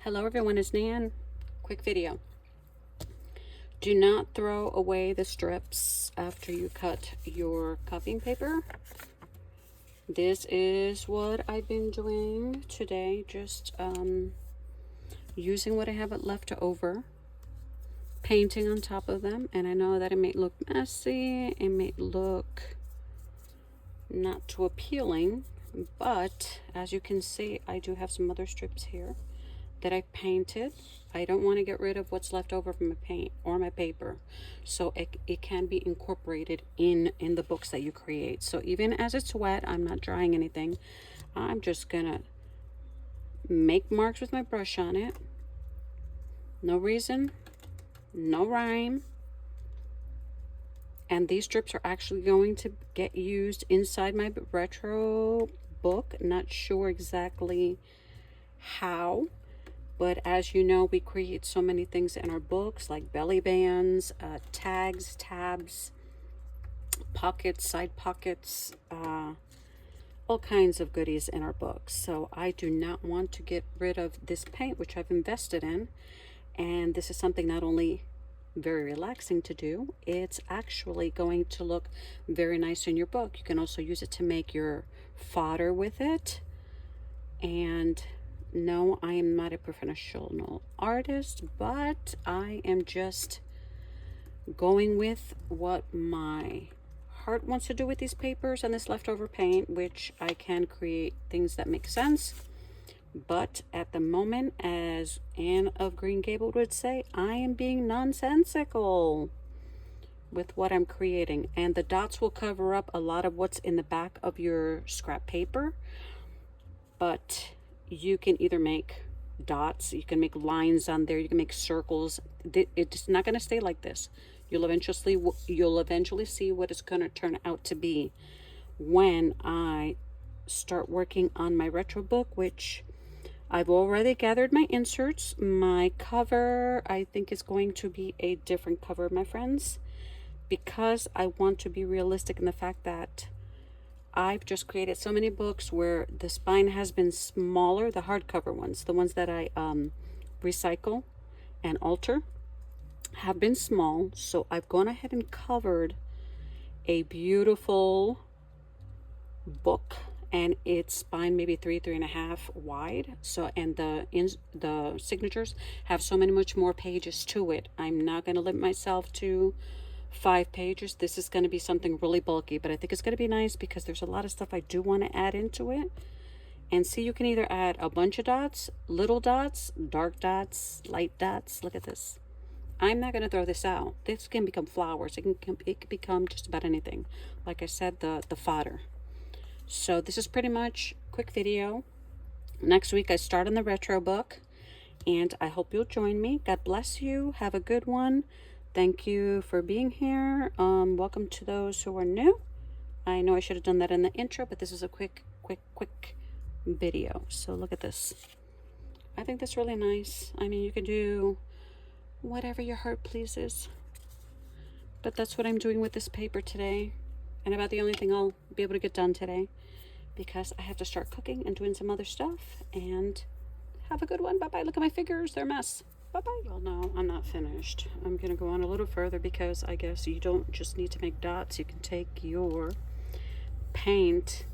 Hello everyone, it's Nan. Quick video. Do not throw away the strips after you cut your copying paper. This is what I've been doing today, just using what I have left over, painting on top of them. And I know that it may look messy, it may look not too appealing, but as you can see, I do have some other strips here that I painted. I don't want to get rid of what's left over from my paint or my paper, so it can be incorporated in the books that you create. So even as it's wet, I'm not drying anything. I'm just gonna make marks with my brush on it. No reason, no rhyme. And these strips are actually going to get used inside my retro book. Not sure exactly how, but as you know, we create so many things in our books, like belly bands, tags, tabs, pockets, side pockets, all kinds of goodies in our books. So I do not want to get rid of this paint, which I've invested in. And this is something not only very relaxing to do, it's actually going to look very nice in your book. You can also use it to make your fodder with it. And no, I am not a professional artist, but I am just going with what my heart wants to do with these papers and this leftover paint, which I can create things that make sense. But at the moment, as Anne of Green Gables would say, I am being nonsensical with what I'm creating. And the dots will cover up a lot of what's in the back of your scrap paper. But you can either make dots, you can make lines on there, you can make circles. It's not going to stay like this. You'll eventually see what it's going to turn out to be when I start working on my retro book, which I've already gathered my inserts. My cover, I think, is going to be a different cover, my friends, because I want to be realistic in the fact that I've just created so many books where the spine has been smaller, the hardcover ones, the ones that I recycle and alter, have been small. So I've gone ahead and covered a beautiful book, and its spine maybe 3.5 wide. So, and the signatures have so much more pages to it. I'm not going to limit myself to 5 pages. This is going to be something really bulky, but I think it's going to be nice because there's a lot of stuff I do want to add into it. And see, you can either add a bunch of dots, little dots, dark dots, light dots. Look at this. I'm not going to throw this out. This can become flowers. It can become just about anything. Like I said, the fodder. So this is pretty much a quick video. Next week I start on the retro book, and I hope you'll join me. God bless you. Have a good one. Thank you for being here. Welcome to those who are new. I know I should have done that in the intro, but this is a quick video. So look at this. I think that's really nice. I mean, you can do whatever your heart pleases, but that's what I'm doing with this paper today, and about the only thing I'll be able to get done today, because I have to start cooking and doing some other stuff. And have a good one. Bye bye. Look at my fingers, they're a mess. Bye bye. Well, no, I'm not finished. I'm gonna go on a little further, because I guess you don't just need to make dots. You can take your paint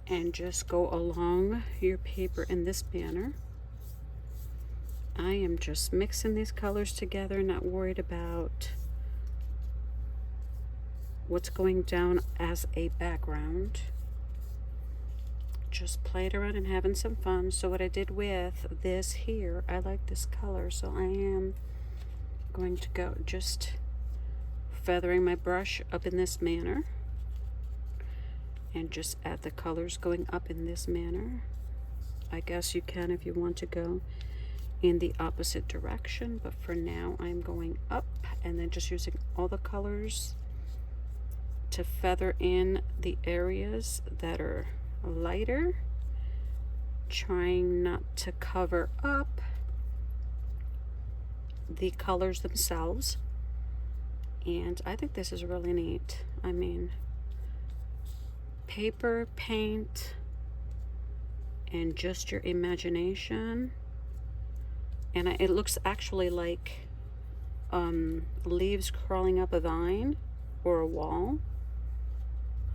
and just go along your paper in this manner. I am just mixing these colors together, not worried about what's going down as a background. Just playing around and having some fun. So what I did with this here, I like this color, so I am going to go just feathering my brush up in this manner and just add the colors going up in this manner. I guess you can, if you want to go in the opposite direction, but for now I'm going up, and then just using all the colors to feather in the areas that are lighter, trying not to cover up the colors themselves. And I think this is really neat. I mean, paper, paint, and just your imagination And it looks actually like leaves crawling up a vine or a wall.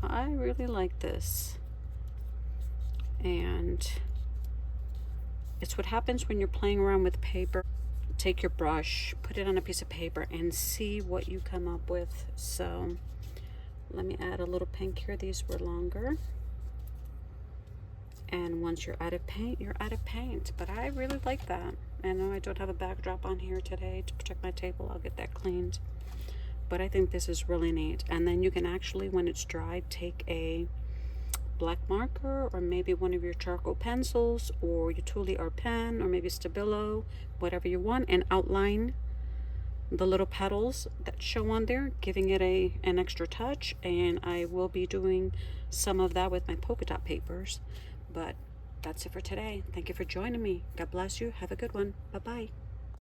I really like this. And it's what happens when you're playing around with paper. Take your brush, put it on a piece of paper, and see what you come up with. So let me add a little pink here. These were longer. And once you're out of paint, you're out of paint. But I really like that. I know I don't have a backdrop on here today to protect my table. I'll get that cleaned. But I think this is really neat. And then you can actually, when it's dried, take a black marker or maybe one of your charcoal pencils or your Tule art pen or maybe Stabilo, whatever you want, and outline the little petals that show on there, giving it an extra touch. And I will be doing some of that with my polka dot papers. But that's it for today. Thank you for joining me. God bless you. Have a good one. Bye-bye.